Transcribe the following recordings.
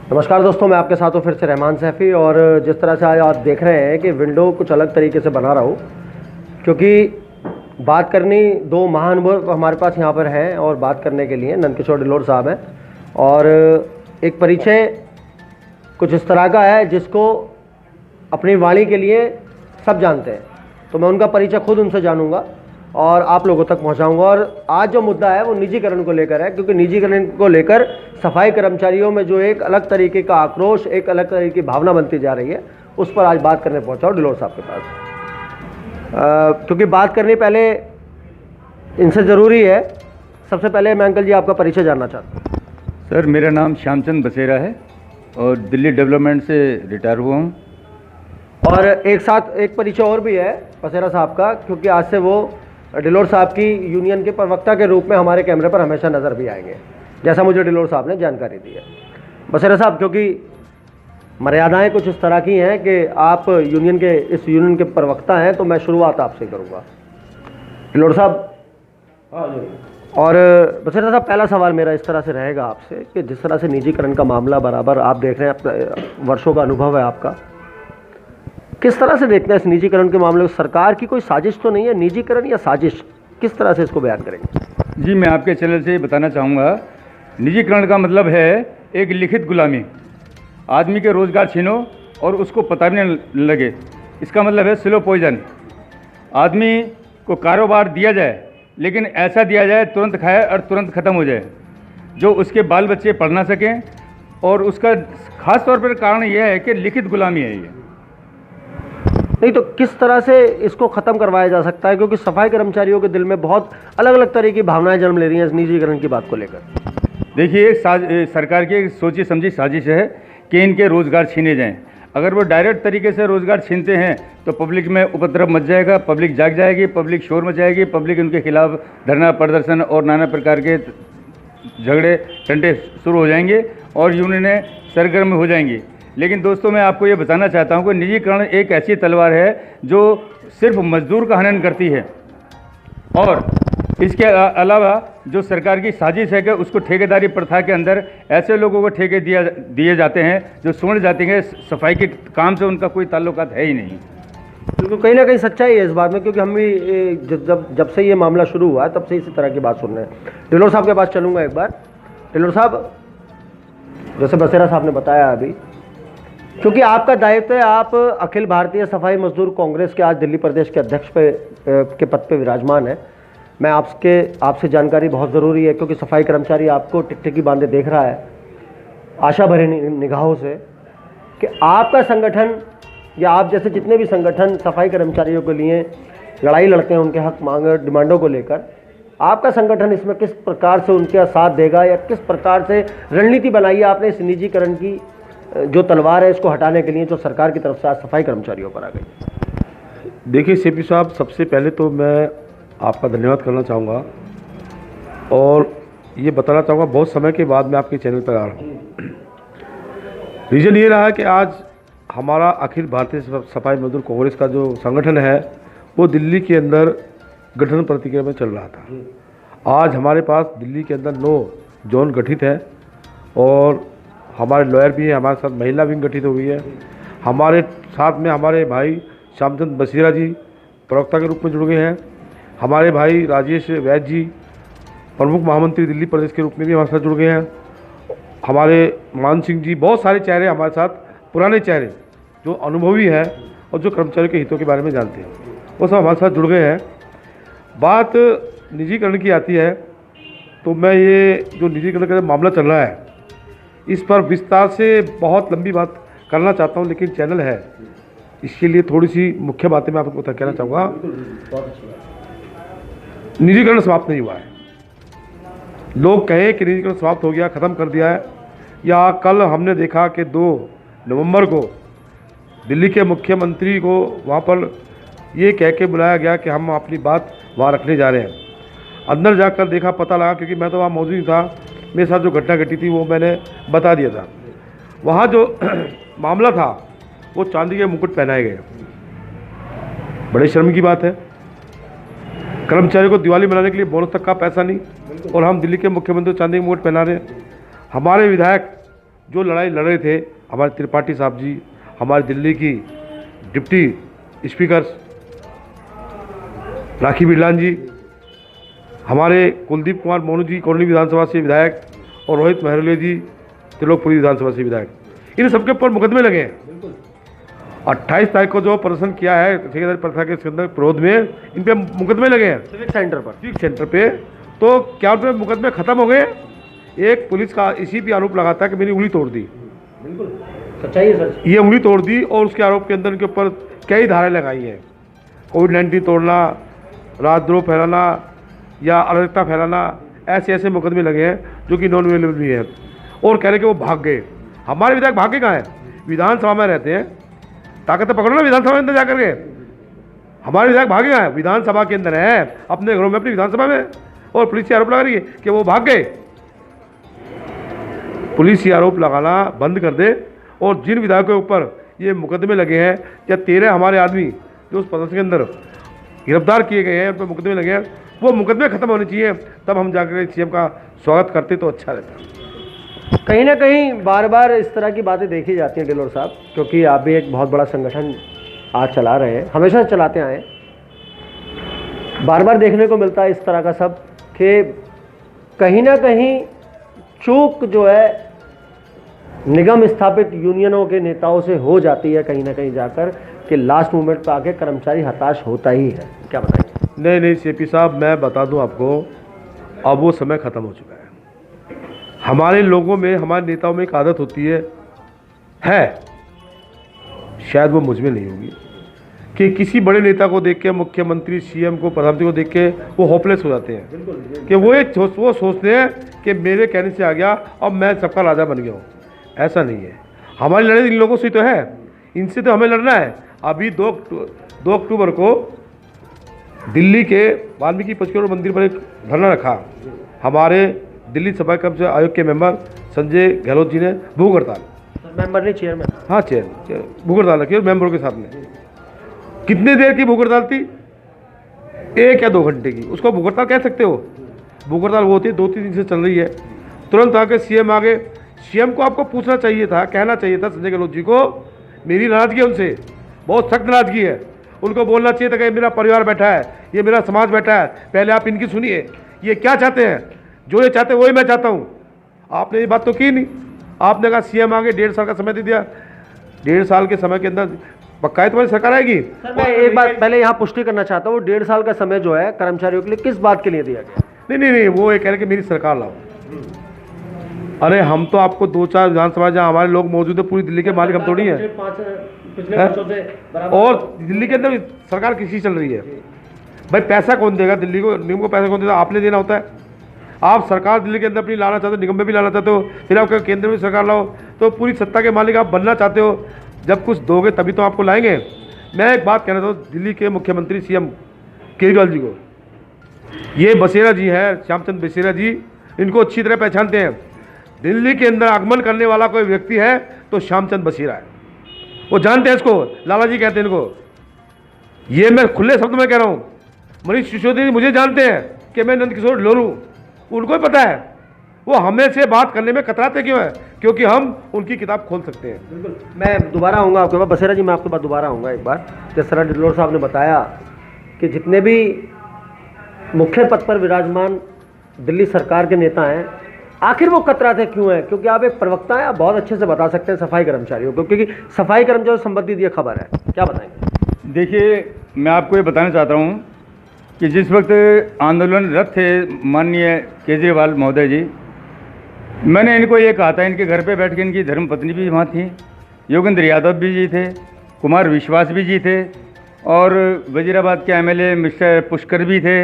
नमस्कार दोस्तों, मैं आपके साथ हूँ फिर से रहमान सैफ़ी। और जिस तरह से आज आप देख रहे हैं कि विंडो कुछ अलग तरीके से बना रहा हूँ, क्योंकि बात करनी दो महानुभाव हमारे पास यहाँ पर हैं और बात करने के लिए नंदकिशोर डिलोर साहब हैं। और एक परिचय कुछ इस तरह का है जिसको अपनी वाणी के लिए सब जानते हैं, तो मैं उनका परिचय खुद उनसे जानूंगा और आप लोगों तक पहुंचाऊंगा। और आज जो मुद्दा है वो निजीकरण को लेकर है, क्योंकि निजीकरण को लेकर सफाई कर्मचारियों में जो एक अलग तरीके का आक्रोश, एक अलग तरीके की भावना बनती जा रही है, उस पर आज बात करने पहुंचा हूं डिलोर साहब के पास। क्योंकि बात करनी पहले इनसे ज़रूरी है। सबसे पहले मैं अंकल जी आपका परिचय जानना चाहता हूँ। सर, मेरा नाम श्यामचंद बसेरा है और दिल्ली डेवलपमेंट से रिटायर हुआ हूँ। और एक साथ एक परिचय और भी है बसेरा साहब का, क्योंकि आज से वो डिलोर साहब की यूनियन के प्रवक्ता के रूप में हमारे कैमरे पर हमेशा नज़र भी आएंगे, जैसा मुझे डिलोर साहब ने जानकारी दी है। बसेरा साहब, क्योंकि मर्यादाएं कुछ इस तरह की हैं कि आप इस यूनियन के प्रवक्ता हैं, तो मैं शुरुआत आपसे करूँगा डिलोर साहब। और बसेरा साहब, पहला सवाल मेरा इस तरह से रहेगा आपसे कि जिस तरह से निजीकरण का मामला बराबर आप देख रहे हैं, वर्षों का अनुभव है आपका, किस तरह से देखते हैं इस निजीकरण के मामले को? सरकार की कोई साजिश तो नहीं है, निजीकरण या साजिश, किस तरह से इसको बयान करेंगे? जी, मैं आपके चैनल से बताना चाहूँगा, निजीकरण का मतलब है एक लिखित गुलामी। आदमी के रोज़गार छीनो और उसको पता भी नहीं लगे, इसका मतलब है स्लो पॉइजन। आदमी को कारोबार दिया जाए, लेकिन ऐसा दिया जाए तुरंत खाए और तुरंत ख़त्म हो जाए, जो उसके बाल बच्चे पढ़ ना सकें। और उसका ख़ास तौर पर कारण यह है कि लिखित गुलामी है ये। नहीं तो किस तरह से इसको ख़त्म करवाया जा सकता है? क्योंकि सफाई कर्मचारियों के दिल में बहुत अलग अलग तरह की भावनाएं जन्म ले रही हैं इस निजीकरण की बात को लेकर। देखिए, सरकार की एक सोची समझी साजिश है कि इनके रोज़गार छीने जाएं। अगर वो डायरेक्ट तरीके से रोज़गार छीनते हैं तो पब्लिक में उपद्रव मच जाएगा, पब्लिक जाग जाएगी, पब्लिक शोर मचाएगी, पब्लिक उनके खिलाफ धरना प्रदर्शन और नाना प्रकार के झगड़े टंटे शुरू हो जाएंगे और यूनियनें सरगर्म हो जाएंगी। लेकिन दोस्तों, मैं आपको ये बताना चाहता हूँ कि निजीकरण एक ऐसी तलवार है जो सिर्फ मजदूर का हनन करती है, और इसके अलावा जो सरकार की साजिश है कि उसको ठेकेदारी प्रथा के अंदर ऐसे लोगों को ठेके दिए जाते हैं जो समझ जाते हैं सफाई के काम से उनका कोई ताल्लुकात है ही नहीं। क्योंकि कहीं ना कहीं सच्चाई है इस बात में, क्योंकि हम भी जब से ये मामला शुरू हुआ है तब से इसी तरह की बात सुन रहे हैं। डिलोर साहब के पास चलूँगा एक बार। डिलोर साहब, जैसे बसेरा साहब ने बताया अभी, क्योंकि आपका दायित्व है, आप अखिल भारतीय सफाई मजदूर कांग्रेस के आज दिल्ली प्रदेश के अध्यक्ष के पद पे विराजमान है। मैं आपसे जानकारी बहुत ज़रूरी है, क्योंकि सफाई कर्मचारी आपको टिकटिकी बांधे देख रहा है आशा भरे निगाहों से कि आपका संगठन या आप जैसे जितने भी संगठन सफाई कर्मचारियों के लिए लड़ाई लड़ते हैं उनके हक मांग डिमांडों को लेकर, आपका संगठन इसमें किस प्रकार से उनका साथ देगा या किस प्रकार से रणनीति बनाई है आपने इस निजीकरण की जो तलवार है इसको हटाने के लिए, जो सरकार की तरफ से आज सफाई कर्मचारियों पर आ गई? देखिए सीपी साहब, सबसे पहले तो मैं आपका धन्यवाद करना चाहूँगा और ये बताना चाहूँगा बहुत समय के बाद मैं आपके चैनल पर आ रहा हूँ। रीज़न ये रहा है कि आज हमारा अखिल भारतीय सफाई मजदूर कांग्रेस का जो संगठन है वो दिल्ली के अंदर गठन प्रक्रिया में चल रहा था। आज हमारे पास दिल्ली के अंदर 9 जोन गठित है और हमारे लॉयर भी हैं, हमारे साथ महिला विंग गठित हुई है। हमारे साथ में हमारे भाई श्यामचंद बसेरा जी प्रवक्ता के रूप में जुड़ गए हैं। हमारे भाई राजेश वैद्य जी प्रमुख महामंत्री दिल्ली प्रदेश के रूप में भी हमारे साथ जुड़ गए हैं। हमारे मान सिंह जी, बहुत सारे चेहरे हमारे साथ, पुराने चेहरे जो अनुभवी हैं और जो कर्मचारियों के हितों के बारे में जानते हैं, वो सब हमारे साथ जुड़ गए हैं। बात निजीकरण की आती है तो मैं ये जो निजीकरण का मामला चल रहा है इस पर विस्तार से बहुत लंबी बात करना चाहता हूँ, लेकिन चैनल है इसके लिए थोड़ी सी मुख्य बातें मैं आपको कहना चाहूँगा। निजीकरण समाप्त नहीं हुआ है। लोग कहें कि निजीकरण समाप्त हो गया, ख़त्म कर दिया है, या कल हमने देखा कि 2 नवंबर को दिल्ली के मुख्यमंत्री को वहाँ पर ये कह के बुलाया गया कि हम अपनी बात वहाँ रखने जा रहे हैं। अंदर जाकर देखा, पता लगा, क्योंकि मैं तो वहाँ मौजूद था, मेरे साथ जो घटना घटी थी वो मैंने बता दिया था। वहाँ जो मामला था वो चांदी के मुकुट पहनाए गए। बड़े शर्म की बात है, कर्मचारियों को दिवाली मनाने के लिए बोनस तक का पैसा नहीं, और हम दिल्ली के मुख्यमंत्री चांदी के मुकुट पहना रहे हैं। हमारे विधायक जो लड़ाई लड़ रहे थे हमारे त्रिपाठी साहब जी, हमारे दिल्ली की डिप्टी स्पीकर राखी बिरलान जी, हमारे कुलदीप कुमार मोनू जी कॉलोनी विधानसभा से विधायक और रोहित महरोलिया जी त्रिलोकपुरी विधानसभा से विधायक, इन सबके ऊपर मुकदमे लगे हैं। 28 तारीख को जो प्रदर्शन किया है ठेकेदारी प्रथा के अंदर विरोध में, इन पे मुकदमे लगे हैं सिविक सेंटर पे। तो क्या उन पे मुकदमे खत्म हो गए? एक पुलिस का इसी पे आरोप लगाता है कि मेरी उंगली तोड़ दी। बिल्कुल सच्चाई है सर। ये उंगली तोड़ दी और उसके आरोप के अंदर इनके ऊपर कई धाराएं लगाई हैं, कोविड-19 तोड़ना, राजद्रोह फैलाना या अराजकता फैलाना, ऐसे ऐसे मुकदमे लगे हैं जो कि नॉन अवेलेबल भी है। और कह रहे कि वो भाग गए। हमारे विधायक भागे कहाँ हैं? विधानसभा में रहते हैं, ताकत पकड़ो ना विधानसभा के अंदर जाकर के। हमारे विधायक भागे कहाँ हैं? विधानसभा के अंदर है, अपने घरों में, अपनी विधानसभा में, और पुलिस से आरोप लगा रही है कि वो भाग गए। पुलिस ये आरोप लगाना बंद कर दे और जिन विधायकों के ऊपर ये मुकदमे लगे हैं या 13 हमारे आदमी जो उस प्रदर्शन के अंदर गिरफ्तार किए गए हैं, उन पर मुकदमे लगे हैं, वो मुकदमे खत्म होने चाहिए, तब हम जाकर सीएम का स्वागत करते तो अच्छा रहता। कहीं ना कहीं बार बार इस तरह की बातें देखी जाती हैं डिलोर साहब, क्योंकि आप भी एक बहुत बड़ा संगठन आज चला रहे हैं, हमेशा चलाते आए, बार बार देखने को मिलता है इस तरह का सब कि कहीं ना कहीं चूक जो है निगम स्थापित यूनियनों के नेताओं से हो जाती है कहीं ना कहीं जाकर, कि लास्ट मोमेंट पर आके कर्मचारी हताश होता ही है। क्या बताएंगे? नहीं सीपी साहब, मैं बता दूं आपको, अब वो समय ख़त्म हो चुका है। हमारे लोगों में, हमारे नेताओं में एक आदत होती है, शायद वो मुझ में नहीं होगी, कि किसी बड़े नेता को देख के, मुख्यमंत्री, सीएम को, प्रधानमंत्री को देख के वो होपलेस हो जाते हैं कि वो सोचते हैं कि मेरे कहने से आ गया, अब मैं सबका राजा बन गया हूँ। ऐसा नहीं है। हमारी लड़ाई इन लोगों से तो है, इनसे तो हमें लड़ना है। अभी 2 अक्टूबर को दिल्ली के वाल्मीकि पचकरोड़ मंदिर पर एक धरना रखा। हमारे दिल्ली सफाई कर्मचारी आयोग के मेंबर संजय गहलोत जी ने भूख हड़ताल, मेंबर नहीं चेयरमैन, हाँ चेयर, भूख हड़ताल रखी और मेंबरों के साथ में। कितने देर की भूख हड़ताल थी? 1 या 2 घंटे की। उसको भूख हड़ताल कह सकते हो? भूख हड़ताल वो होती है 2-3 दिन से चल रही है। तुरंत आके सीएम आ गए। सीएम को आपको पूछना चाहिए था, कहना चाहिए था संजय गहलोत जी को, मेरी नाराजगी है उनसे, बहुत सख्त नाराजगी है। उनको बोलना चाहिए था कि मेरा परिवार बैठा है, ये मेरा समाज बैठा है, पहले आप इनकी सुनिए, ये क्या चाहते हैं, जो ये चाहते हैं वही मैं चाहता हूँ। आपने ये बात तो की नहीं। आपने कहा सीएम आगे 1.5 साल का समय दे दिया। 1.5 साल के समय के अंदर पक्का है तुम्हारी सरकार आएगी। सर मैं एक बात पहले यहाँ पुष्टि करना चाहता हूँ, 1.5 साल का समय जो है कर्मचारियों के लिए किस बात के लिए दिया गया? नहीं, वो ये कह रहे कि मेरी सरकार लाओ। अरे हम तो आपको 2-4 विधानसभा जहाँ हमारे लोग मौजूद है, पूरी दिल्ली के मालिक हम थोड़ी हैं। और दिल्ली के अंदर सरकार किसी चल रही है भाई, पैसा कौन देगा दिल्ली को, निगम को पैसा कौन देगा? आपने देना होता है। आप सरकार दिल्ली के अंदर अपनी लाना चाहते हो, निगम में भी लाना चाहते हो, फिर आप केंद्र में सरकार लाओ, तो पूरी सत्ता के मालिक आप बनना चाहते हो। जब कुछ दोगे तभी तो आपको लाएंगे। मैं एक बात कहना चाहता हूँ दिल्ली के मुख्यमंत्री सीएम केजरीवाल जी को, ये बसेरा जी है, श्यामचंद बसेरा जी, इनको अच्छी तरह पहचानते हैं। दिल्ली के अंदर आगमन करने वाला कोई व्यक्ति है तो श्यामचंद बसेरा है, वो जानते हैं इसको, लाला जी कहते हैं इनको। ये मैं खुले शब्द में कह रहा हूँ। मनीष सिसोदिया जी मुझे जानते हैं कि मैं नंदकिशोर लोरू, उनको ही पता है। वो हमें से बात करने में कतराते क्यों है? क्योंकि हम उनकी किताब खोल सकते हैं। बिल्कुल, मैं दोबारा आऊँगा आपके पास, बसेरा जी मैं आपके पास दोबारा आऊँगा एक बार। जिस तरह डिलोर साहब ने बताया कि जितने भी मुख्य पद पर विराजमान दिल्ली सरकार के नेता हैं, आखिर वो कतराते क्यों हैं? क्योंकि आप एक प्रवक्ता हैं, आप बहुत अच्छे से बता सकते हैं सफाई कर्मचारियों को, क्योंकि सफाई कर्मचारियों से संबंधित ये खबर है। क्या बताएंगे? देखिए, मैं आपको ये बताना चाहता हूँ कि जिस वक्त आंदोलनरत थे माननीय केजरीवाल महोदय जी, मैंने इनको ये कहा था, इनके घर पे बैठ के इनकी धर्मपत्नी भी वहाँ थी, योगेंद्र यादव भी जी थे, कुमार विश्वास भी जी थे, और वजीराबाद के एमएलए मिस्टर पुष्कर भी थे,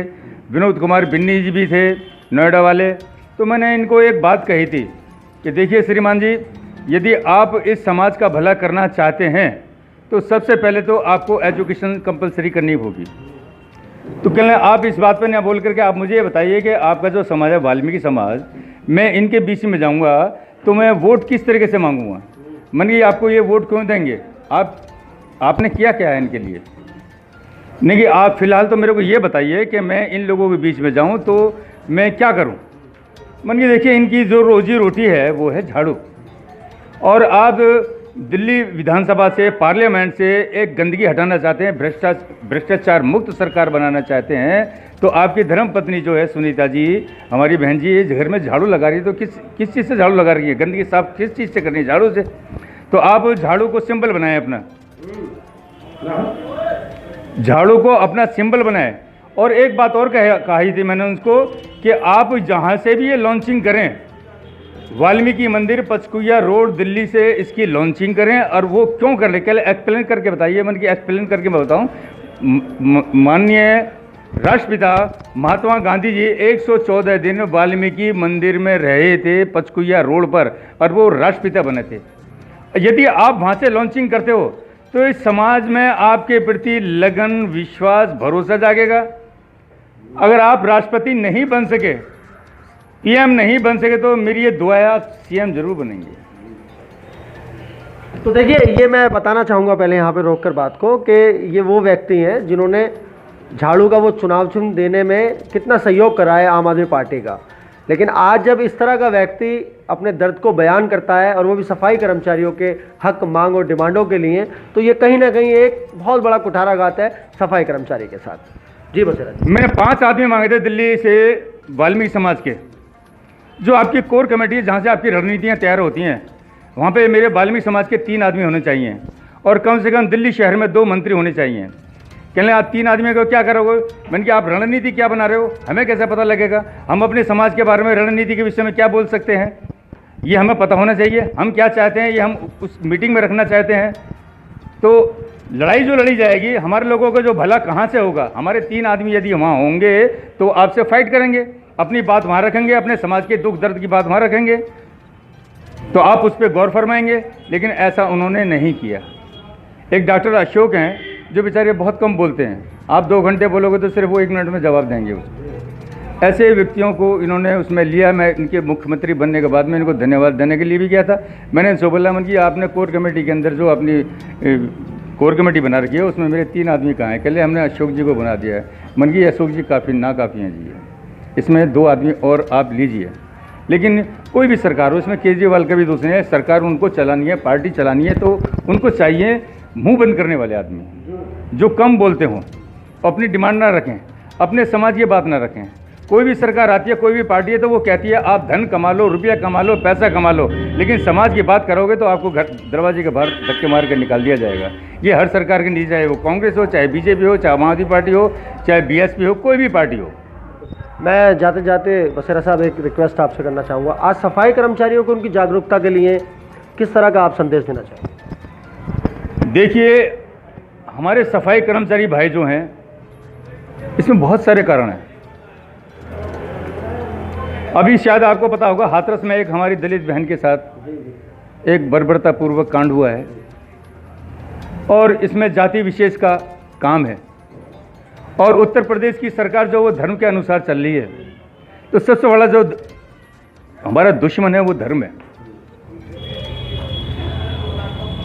विनोद कुमार बिन्नी जी भी थे, नोएडा वाले। तो मैंने इनको एक बात कही थी कि देखिए श्रीमान जी, यदि आप इस समाज का भला करना चाहते हैं तो सबसे पहले तो आपको एजुकेशन कंपलसरी करनी होगी। तो कहने आप इस बात पर ना बोल करके आप मुझे ये बताइए कि आपका जो समाज है वाल्मीकि समाज, मैं इनके बीच में जाऊंगा तो मैं वोट किस तरीके से मांगूंगा? मन की आपको ये वोट क्यों देंगे? आपने किया क्या है इनके लिए? नहीं कि आप फिलहाल तो मेरे को ये बताइए कि मैं इन लोगों के बीच में जाऊं तो मैं क्या करूं? मन की देखिए, इनकी जो रोजी रोटी है वो है झाड़ू। और आप दिल्ली विधानसभा से, पार्लियामेंट से एक गंदगी हटाना चाहते हैं, भ्रष्टाचार मुक्त सरकार बनाना चाहते हैं, तो आपकी धर्मपत्नी जो है सुनीता जी, हमारी बहन जी, घर में झाड़ू लगा रही है, तो किस चीज़ से झाड़ू लगा रही है? गंदगी साफ किस चीज़ से करनी है? झाड़ू से। तो आप झाड़ू को सिंबल बनाएं अपना, झाड़ू को अपना सिंबल बनाएं। और एक बात और कही थी मैंने उनको कि आप जहाँ से भी ये लॉन्चिंग करें, वाल्मीकि मंदिर, पचकुया रोड, दिल्ली से इसकी लॉन्चिंग करें। और वो क्यों कर ले, कल एक्सप्लेन करके बताइए। मन की एक्सप्लेन करके मैं बताऊँ। माननीय राष्ट्रपिता महात्मा गांधी जी 114 दिन वाल्मीकि मंदिर में रहे थे, पचकुया रोड पर, और वो राष्ट्रपिता बने थे। यदि आप वहाँ से लॉन्चिंग करते हो तो इस समाज में आपके प्रति लगन, विश्वास, भरोसा जागेगा। अगर आप राष्ट्रपति नहीं बन सके, पीएम नहीं बन सके, तो मेरी ये दुआ है आप सीएम जरूर बनेंगे। तो देखिए, ये मैं बताना चाहूँगा पहले यहाँ पे रोककर बात को कि ये वो व्यक्ति हैं जिन्होंने झाड़ू का वो चुनाव चिन्ह देने में कितना सहयोग करा है आम आदमी पार्टी का। लेकिन आज जब इस तरह का व्यक्ति अपने दर्द को बयान करता है, और वो भी सफाई कर्मचारियों के हक, मांग और डिमांडों के लिए, तो ये कहीं ना कहीं एक बहुत बड़ा कुठाराघात है सफाई कर्मचारी के साथ। जी बसेरा जी। मैंने 5 आदमी मांगे थे दिल्ली से, वाल्मीकि समाज के, जो आपकी कोर कमेटी है जहाँ से आपकी रणनीतियाँ तैयार होती हैं, वहाँ पे मेरे वाल्मीकि समाज के 3 आदमी होने चाहिए, और कम से कम दिल्ली शहर में 2 मंत्री होने चाहिए। कहने आप 3 आदमी को क्या करोगे? मैंने कहा आप रणनीति क्या बना रहे हो, हमें कैसे पता लगेगा? हम अपने समाज के बारे में रणनीति के विषय में क्या बोल सकते हैं, ये हमें पता होना चाहिए। हम क्या चाहते हैं ये हम उस मीटिंग में रखना चाहते हैं। तो लड़ाई जो लड़ी जाएगी, हमारे लोगों का जो भला कहाँ से होगा? हमारे 3 आदमी यदि वहाँ होंगे तो आपसे फाइट करेंगे, अपनी बात वहाँ रखेंगे, अपने समाज के दुख दर्द की बात वहाँ रखेंगे, तो आप उस पर गौर फरमाएंगे। लेकिन ऐसा उन्होंने नहीं किया। एक डॉक्टर अशोक हैं जो बेचारे बहुत कम बोलते हैं, आप 2 घंटे बोलोगे तो सिर्फ वो 1 मिनट में जवाब देंगे उसको। ऐसे व्यक्तियों को इन्होंने उसमें लिया। मैं इनके मुख्यमंत्री बनने के बाद में इनको धन्यवाद देने के लिए भी गया था। मैंने इनसे बोला, मन की आपने कोर कमेटी के अंदर जो अपनी कोर कमेटी बना रखी है उसमें मेरे 3 आदमी कहाँ हैं? कहले हमने अशोक जी को बना दिया है। मन की अशोक जी काफ़ी नाकाफ़ी हैं जी, इसमें 2 आदमी और आप लीजिए। लेकिन कोई भी सरकार हो, इसमें केजरीवाल का भी दोष नहीं है, सरकार उनको चलानी है, पार्टी चलानी है, तो उनको चाहिए मुंह बंद करने वाले आदमी जो कम बोलते हों, अपनी डिमांड ना रखें, अपने समाज की बात ना रखें। कोई भी सरकार आती है, कोई भी पार्टी है, तो वो कहती है आप धन कमा लो, रुपया कमा लो, पैसा कमा लो, लेकिन समाज की बात करोगे तो आपको घर दरवाजे के बाहर धक्के मार कर निकाल दिया जाएगा। ये हर सरकार के नीचे, चाहे वो कांग्रेस हो, चाहे बीजेपी हो, चाहे आम आदमी पार्टी हो, चाहे बीएसपी हो, कोई भी पार्टी हो। मैं जाते जाते बसेरा साहब एक रिक्वेस्ट आपसे करना चाहूँगा। आज सफाई कर्मचारियों को उनकी जागरूकता के लिए किस तरह का आप संदेश देना चाहेंगे? देखिए, हमारे सफाई कर्मचारी भाई जो हैं, इसमें बहुत सारे कारण हैं। अभी शायद आपको पता होगा, हाथरस में एक हमारी दलित बहन के साथ एक बर्बरतापूर्वक कांड हुआ है, और इसमें जाति विशेष का काम है। और उत्तर प्रदेश की सरकार जो वो धर्म के अनुसार चल रही है, तो सबसे बड़ा जो हमारा दुश्मन है वो धर्म है।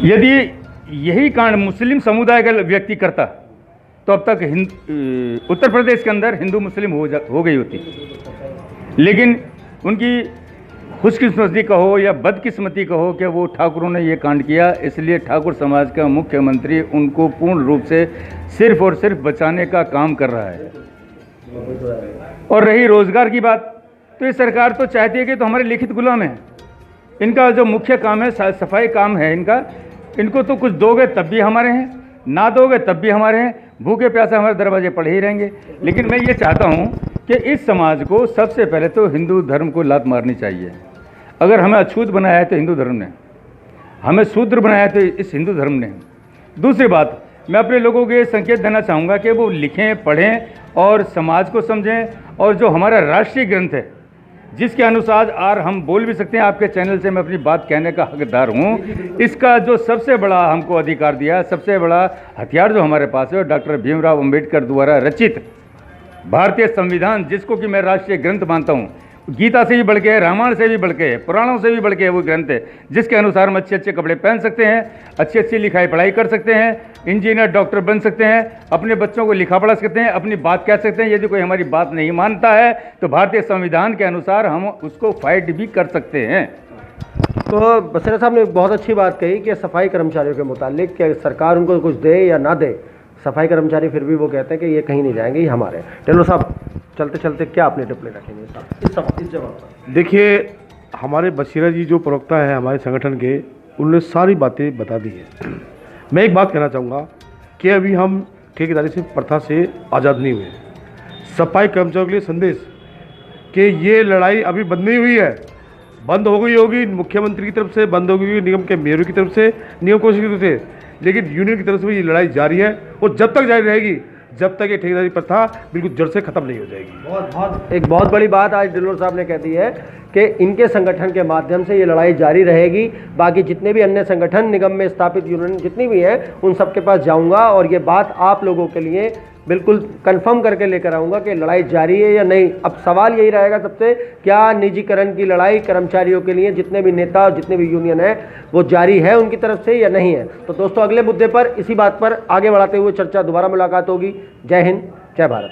यदि यही कांड मुस्लिम समुदाय का व्यक्ति करता तो अब तक उत्तर प्रदेश के अंदर हिंदू मुस्लिम हो गई होती। लेकिन उनकी खुशकिस्मती कहो या बदकिस्मती कहो कि वो ठाकुरों ने ये कांड किया, इसलिए ठाकुर समाज का मुख्यमंत्री उनको पूर्ण रूप से सिर्फ और सिर्फ बचाने का काम कर रहा है। और रही रोजगार की बात, तो ये सरकार तो चाहती है कि तो हमारे लिखित गुलाम हैं। इनका जो मुख्य काम है सफाई काम है इनका, इनको तो कुछ दोगे तब भी हमारे हैं, ना दोगे तब भी हमारे हैं, भूखे प्यासे हमारे दरवाजे पड़े ही रहेंगे। लेकिन मैं ये चाहता हूँ कि इस समाज को सबसे पहले तो हिंदू धर्म को लात मारनी चाहिए। अगर हमें अछूत बनाया है तो हिंदू धर्म ने, हमें शूद्र बनाया है तो इस हिंदू धर्म ने। दूसरी बात, मैं अपने लोगों को ये संकेत देना चाहूँगा कि वो लिखें, पढ़ें और समाज को समझें। और जो हमारा राष्ट्रीय ग्रंथ है, जिसके अनुसार आज हम बोल भी सकते हैं, आपके चैनल से मैं अपनी बात कहने का हकदार हूँ, इसका जो सबसे बड़ा हमको अधिकार दिया, सबसे बड़ा हथियार जो हमारे पास है, डॉक्टर भीमराव अंबेडकर द्वारा रचित भारतीय संविधान, जिसको कि मैं राष्ट्रीय ग्रंथ मानता हूँ। गीता से भी बढ़ के, रामायण से भी बढ़ के, पुराणों से भी बढ़ के वो ग्रंथ है, जिसके अनुसार हम अच्छे अच्छे कपड़े पहन सकते हैं, अच्छी अच्छी लिखाई पढ़ाई कर सकते हैं, इंजीनियर डॉक्टर बन सकते हैं, अपने बच्चों को लिखा पढ़ा सकते हैं, अपनी बात कह सकते हैं। यदि कोई हमारी बात नहीं मानता है तो भारतीय संविधान के अनुसार हम उसको फाइट भी कर सकते हैं। तो बसेरा साहब ने बहुत अच्छी बात कही कि सफाई कर्मचारियों के मुतालिक कि सरकार उनको कुछ दे या ना दे, सफाई कर्मचारी फिर भी वो कहते हैं कि ये कहीं नहीं जाएंगे, ये हमारे हैं। टेलर साहब चलते चलते क्या अपनी टिप्पणी रखेंगे इस जवाब पर? देखिए, हमारे बशीरा जी जो प्रवक्ता है हमारे संगठन के, उन्होंने सारी बातें बता दी है। मैं एक बात कहना चाहूँगा कि अभी हम ठेकेदारी से प्रथा से आज़ाद नहीं हुए। सफाई कर्मचारियों के लिए संदेश कि ये लड़ाई अभी बंद नहीं हुई है, बंद हो गई होगी मुख्यमंत्री की तरफ से, बंद हो गई होगी निगम के मेयर की तरफ से, निगम कौशल की तरफ से, लेकिन यूनियन की तरफ से भी ये लड़ाई जारी है और जब तक जारी रहेगी, जब तक ये ठेकेदारी प्रथा बिल्कुल जड़ से खत्म नहीं हो जाएगी। एक बहुत बड़ी बात आज ढिल्लों साहब ने कह दी है कि इनके संगठन के माध्यम से ये लड़ाई जारी रहेगी। बाकी जितने भी अन्य संगठन निगम में स्थापित यूनियन जितनी भी हैं उन सबके पास जाऊंगा और ये बात आप लोगों के लिए बिल्कुल कंफर्म करके लेकर आऊंगा कि लड़ाई जारी है या नहीं। अब सवाल यही रहेगा सबसे, क्या निजीकरण की लड़ाई कर्मचारियों के लिए जितने भी नेता और जितने भी यूनियन है वो जारी है उनकी तरफ से या नहीं है। तो दोस्तों अगले मुद्दे पर इसी बात पर आगे बढ़ाते हुए चर्चा दोबारा मुलाकात होगी। जय हिंद, जय भारत।